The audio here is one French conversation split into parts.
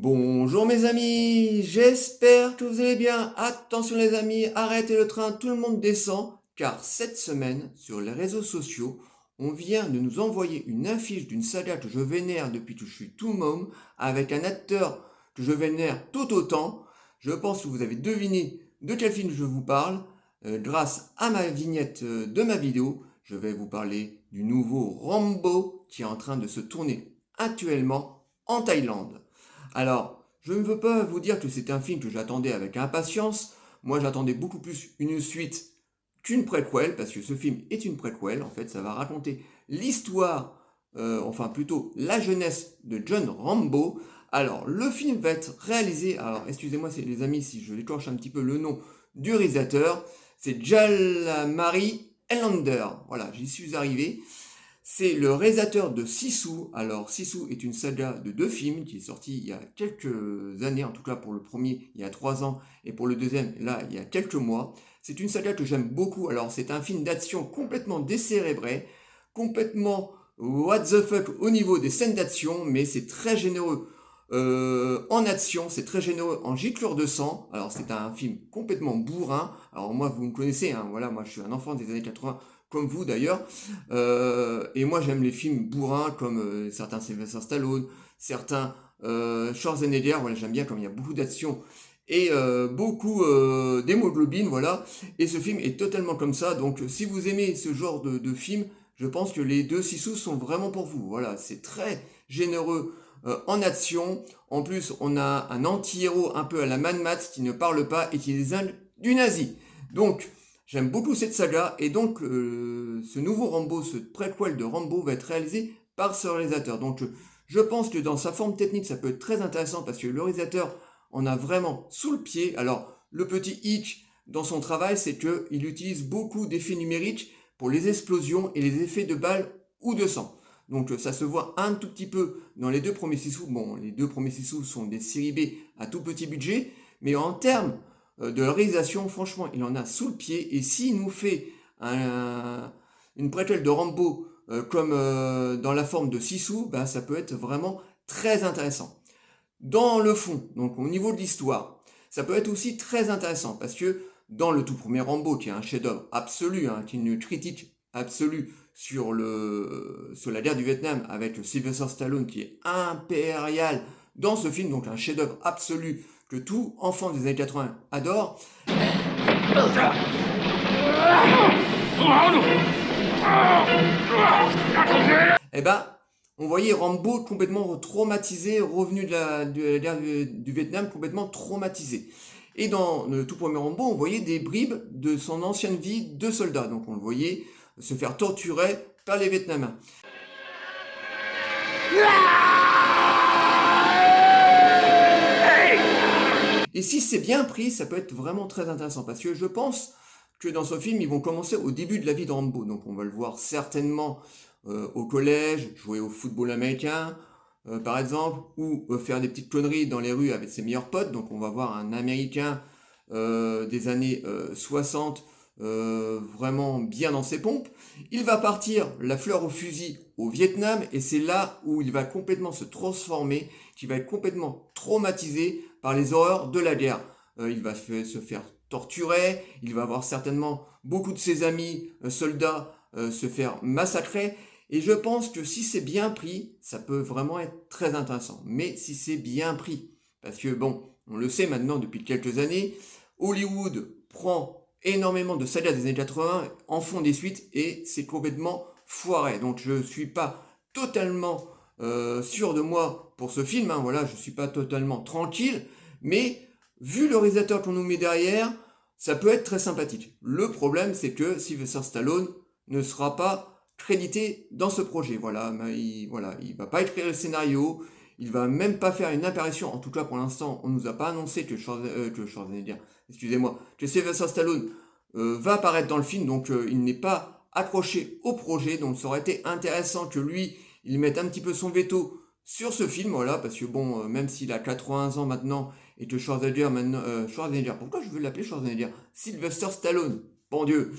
Bonjour mes amis, j'espère que vous allez bien. Attention les amis, arrêtez le train, tout le monde descend, car cette semaine, sur les réseaux sociaux, on vient de nous envoyer une affiche d'une saga que je vénère depuis que je suis tout môme, avec un acteur que je vénère tout autant. Je pense que vous avez deviné de quel film je vous parle. Grâce à ma vignette de ma vidéo, je vais vous parler du nouveau Rambo qui est en train de se tourner actuellement en Thaïlande. Alors, je ne veux pas vous dire que c'était un film que j'attendais avec impatience. Moi, j'attendais beaucoup plus une suite qu'une préquelle, parce que ce film est une préquelle. En fait, ça va raconter l'histoire, enfin plutôt la jeunesse de John Rambo. Alors, le film va être réalisé, alors excusez-moi les amis si je écorche un petit peu le nom du réalisateur, c'est Jalmari Elander. Voilà, j'y suis arrivé. C'est le réalisateur de Sisu. Alors, Sisu est une saga de 2 films qui est sortie il y a quelques années, en tout cas pour le premier, il y a 3 ans, et pour le deuxième, là, il y a quelques mois. C'est une saga que j'aime beaucoup. Alors, c'est un film d'action complètement décérébré, complètement what the fuck au niveau des scènes d'action, mais c'est très généreux en action, c'est très généreux en giclure de sang. Alors, c'est un film complètement bourrin. Alors, moi, vous me connaissez, hein, voilà, moi, je suis un enfant des années 80, comme vous d'ailleurs. Et moi j'aime les films bourrins comme certains Sylvester Stallone, certains Schwarzenegger, voilà, j'aime bien comme il y a beaucoup d'action et beaucoup d'hémoglobine, voilà. Et ce film est totalement comme ça, donc si vous aimez ce genre de film, je pense que les deux Sissous sont vraiment pour vous. Voilà, c'est très généreux en action. En plus, on a un anti-héros un peu à la Mad Max qui ne parle pas et qui est des Indes du nazi. Donc, j'aime beaucoup cette saga et donc ce nouveau Rambo, ce préquel de Rambo va être réalisé par ce réalisateur. Donc je pense que dans sa forme technique ça peut être très intéressant parce que le réalisateur en a vraiment sous le pied. Alors le petit hic dans son travail c'est qu'il utilise beaucoup d'effets numériques pour les explosions et les effets de balles ou de sang. Donc ça se voit un tout petit peu dans les 2 premiers Sisu. Bon, les 2 premiers Sisu sont des séries B à tout petit budget, mais en termes de réalisation, franchement, il en a sous le pied. Et s'il nous fait une préquelle de Rambo comme dans la forme de Sisu, ben, ça peut être vraiment très intéressant. Dans le fond, donc au niveau de l'histoire, ça peut être aussi très intéressant parce que dans le tout premier Rambo, qui est un chef-d'œuvre absolu, hein, qui est une critique absolue sur la guerre du Vietnam avec Sylvester Stallone qui est impérial dans ce film, donc un chef-d'œuvre absolu que tout enfant des années 80 adore. Eh ben, on voyait Rambo complètement traumatisé, revenu de la guerre du Vietnam complètement traumatisé. Et dans le tout premier Rambo, on voyait des bribes de son ancienne vie de soldat. Donc on le voyait se faire torturer par les Vietnamiens. Et si c'est bien pris, ça peut être vraiment très intéressant parce que je pense que dans ce film, ils vont commencer au début de la vie de Rambo. Donc on va le voir certainement au collège, jouer au football américain, par exemple, ou faire des petites conneries dans les rues avec ses meilleurs potes. Donc on va voir un Américain des années 60 vraiment bien dans ses pompes. Il va partir la fleur au fusil au Vietnam et c'est là où il va complètement se transformer, qu'il va être complètement traumatisé par les horreurs de la guerre. Il va se faire torturer, il va avoir certainement beaucoup de ses amis soldats se faire massacrer. Et je pense que si c'est bien pris, ça peut vraiment être très intéressant. Mais si c'est bien pris, parce que bon, on le sait maintenant depuis quelques années, Hollywood prend énormément de sagas des années 80, en font des suites et c'est complètement foiré. Donc je suis pas totalement sûr de moi pour ce film, hein, voilà, je suis pas totalement tranquille, mais vu le réalisateur qu'on nous met derrière, ça peut être très sympathique. Le problème, c'est que Sylvester Stallone ne sera pas crédité dans ce projet. Voilà, il va pas écrire le scénario, il va même pas faire une apparition. En tout cas, pour l'instant, on nous a pas annoncé que Schwarzenegger, excusez-moi, que Sylvester Stallone va apparaître dans le film, donc il n'est pas accroché au projet. Donc ça aurait été intéressant que lui, il mette un petit peu son veto sur ce film, voilà, parce que bon, même s'il a 80 ans maintenant et que Schwarzenegger maintenant, Schwarzenegger, pourquoi je veux l'appeler Schwarzenegger? Sylvester Stallone, bon Dieu,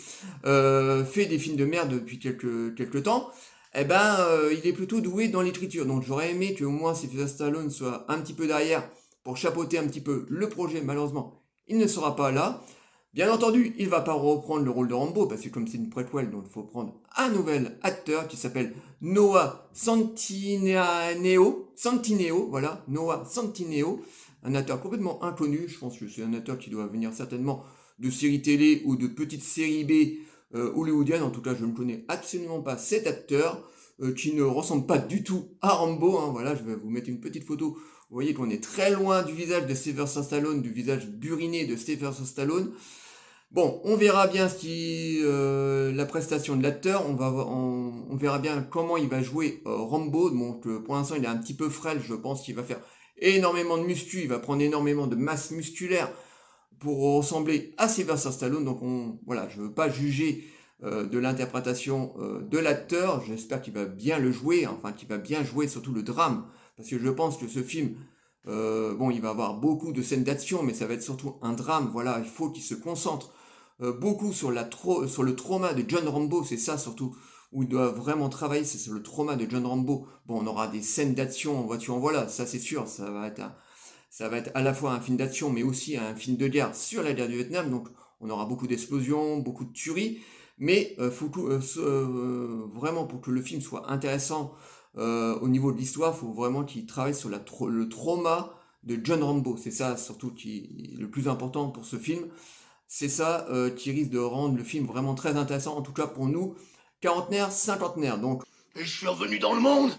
fait des films de merde depuis quelques temps. il est plutôt doué dans l'écriture. Donc j'aurais aimé que au moins Sylvester Stallone soit un petit peu derrière pour chapeauter un petit peu le projet. Malheureusement, il ne sera pas là. Bien entendu, il va pas reprendre le rôle de Rambo parce que comme c'est une préquelle, donc il faut prendre un nouvel acteur qui s'appelle Noah Centineo, voilà, Noah Centineo, un acteur complètement inconnu. Je pense que c'est un acteur qui doit venir certainement de séries télé ou de petites séries B hollywoodiennes. En tout cas, je ne connais absolument pas cet acteur qui ne ressemble pas du tout à Rambo. Hein. Voilà, je vais vous mettre une petite photo. Vous voyez qu'on est très loin du visage de Sylvester Stallone, du visage buriné de Sylvester Stallone. Bon, on verra bien la prestation de l'acteur, on verra bien comment il va jouer Rambo. Donc pour l'instant il est un petit peu frêle, je pense qu'il va faire énormément de muscu, il va prendre énormément de masse musculaire pour ressembler à Sylvester Stallone. Donc voilà, je ne veux pas juger de l'interprétation de l'acteur, j'espère qu'il va bien le jouer, enfin qu'il va bien jouer surtout le drame, parce que je pense que ce film bon, il va avoir beaucoup de scènes d'action, mais ça va être surtout un drame. Voilà, il faut qu'il se concentre beaucoup sur le trauma de John Rambo. C'est ça surtout où il doit vraiment travailler, c'est sur le trauma de John Rambo. Bon, on aura des scènes d'action en voiture en voilà, ça c'est sûr. Ça va être à la fois un film d'action, mais aussi un film de guerre sur la guerre du Vietnam. Donc, on aura beaucoup d'explosions, beaucoup de tueries. Mais vraiment, pour que le film soit intéressant au niveau de l'histoire, il faut vraiment qu'il travaille sur le trauma de John Rambo. C'est ça surtout qui est le plus important pour ce film. C'est ça qui risque de rendre le film vraiment très intéressant, en tout cas pour nous, quarantenaires, cinquantenaires. Donc, Et je suis revenu dans le monde,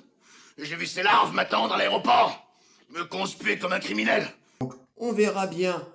et j'ai vu ces larves m'attendre à l'aéroport, me conspuer comme un criminel. on verra bien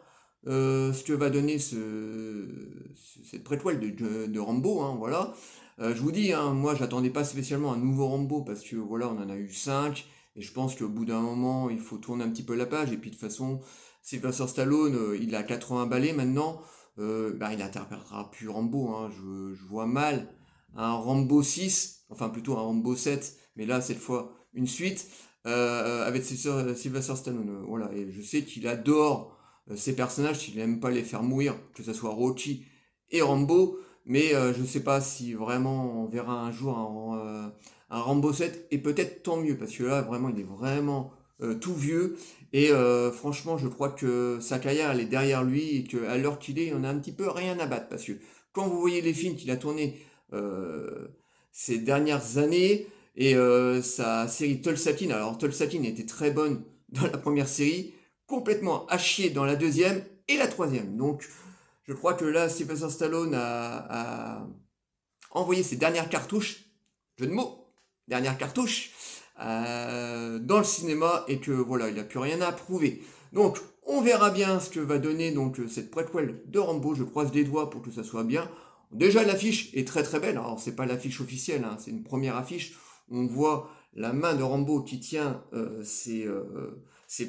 ce que va donner cette préquelle de Rambo, hein, voilà. Je vous dis, hein, moi j'attendais pas spécialement un nouveau Rambo parce que voilà, on en a eu 5 et je pense qu'au bout d'un moment il faut tourner un petit peu la page et puis de toute façon, Sylvester Stallone, il a 80 balais maintenant, il interprétera plus Rambo, hein, je vois mal un Rambo 6, enfin plutôt un Rambo 7, mais là cette fois une suite avec Sylvester Stallone, voilà, et je sais qu'il adore ces personnages, qu'il n'aime pas les faire mourir, que ce soit Rocky et Rambo, mais je ne sais pas si vraiment on verra un jour un Rambo 7, et peut-être tant mieux, parce que là vraiment il est vraiment tout vieux, et franchement je crois que sa carrière elle est derrière lui, et qu'à l'heure qu'il est, on a un petit peu rien à battre, parce que quand vous voyez les films qu'il a tournés ces dernières années, et sa série Tulsa King, alors Tulsa King était très bonne dans la première série, complètement à chier dans la deuxième et la troisième. Donc je crois que là, Sylvester Stallone a envoyé ses dernières cartouches, jeu de mots, dernières cartouches, dans le cinéma et que voilà, il n'a plus rien à prouver. Donc on verra bien ce que va donner donc cette préquelle de Rambo. Je croise les doigts pour que ça soit bien. Déjà l'affiche est très très belle. Alors c'est pas l'affiche officielle, hein, c'est une première affiche. On voit la main de Rambo qui tient ses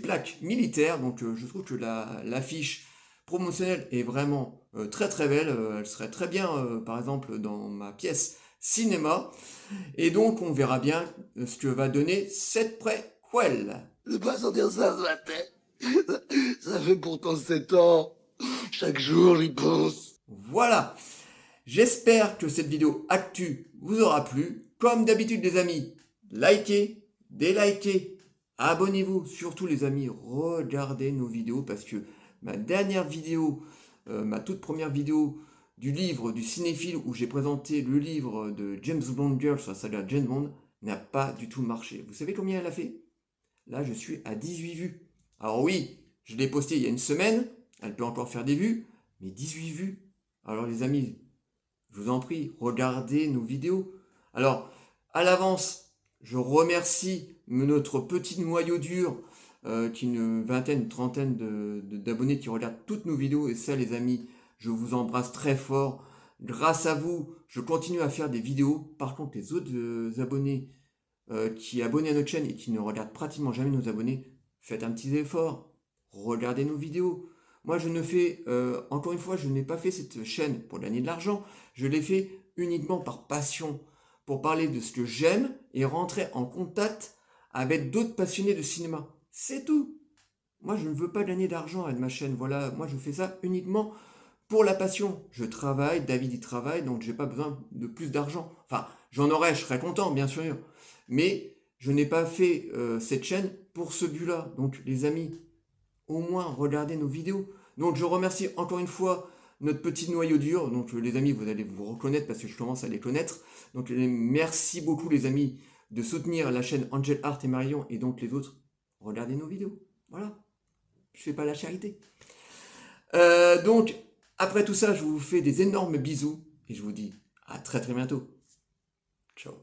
plaques militaires. Donc je trouve que l'affiche promotionnelle est vraiment très très belle. Elle serait très bien, par exemple, dans ma pièce cinéma. Et donc on verra bien ce que va donner cette préquelle. Ne pas sentir ça sur la tête. Ça fait pourtant 7 ans. Chaque jour, j'y pense. Voilà. J'espère que cette vidéo actu vous aura plu. Comme d'habitude les amis, likez, délikez, abonnez-vous. Surtout les amis, regardez nos vidéos parce que ma dernière vidéo, ma toute première vidéo du livre du cinéphile où j'ai présenté le livre de James Bond Girl sur la saga James Bond n'a pas du tout marché. Vous savez combien elle a fait? Là, je suis à 18 vues. Alors oui, je l'ai posté il y a une semaine, elle peut encore faire des vues, mais 18 vues. Alors les amis, je vous en prie, regardez nos vidéos. Alors, à l'avance, je remercie notre petit noyau dur qui est une vingtaine, une trentaine d'abonnés qui regardent toutes nos vidéos. Et ça, les amis, je vous embrasse très fort. Grâce à vous, je continue à faire des vidéos. Par contre, les autres abonnés qui abonnent à notre chaîne et qui ne regardent pratiquement jamais nos abonnés, faites un petit effort. Regardez nos vidéos. Moi, je ne fais, encore une fois, je n'ai pas fait cette chaîne pour gagner de l'argent. Je l'ai fait uniquement par passion, pour parler de ce que j'aime et rentrer en contact avec d'autres passionnés de cinéma. C'est tout. Moi, je ne veux pas gagner d'argent avec ma chaîne. Voilà, moi, je fais ça uniquement pour la passion. Je travaille, David y travaille, donc j'ai pas besoin de plus d'argent. Enfin, j'en aurais, je serais content, bien sûr. Mais je n'ai pas fait cette chaîne pour ce but-là. Donc les amis, au moins regardez nos vidéos. Donc je remercie encore une fois notre petit noyau dur. Donc les amis, vous allez vous reconnaître parce que je commence à les connaître. Donc merci beaucoup les amis de soutenir la chaîne Angel Art et Marion et donc les autres. Regardez nos vidéos. Voilà. Je fais pas la charité. Donc après tout ça, je vous fais des énormes bisous et je vous dis à très très bientôt. Ciao.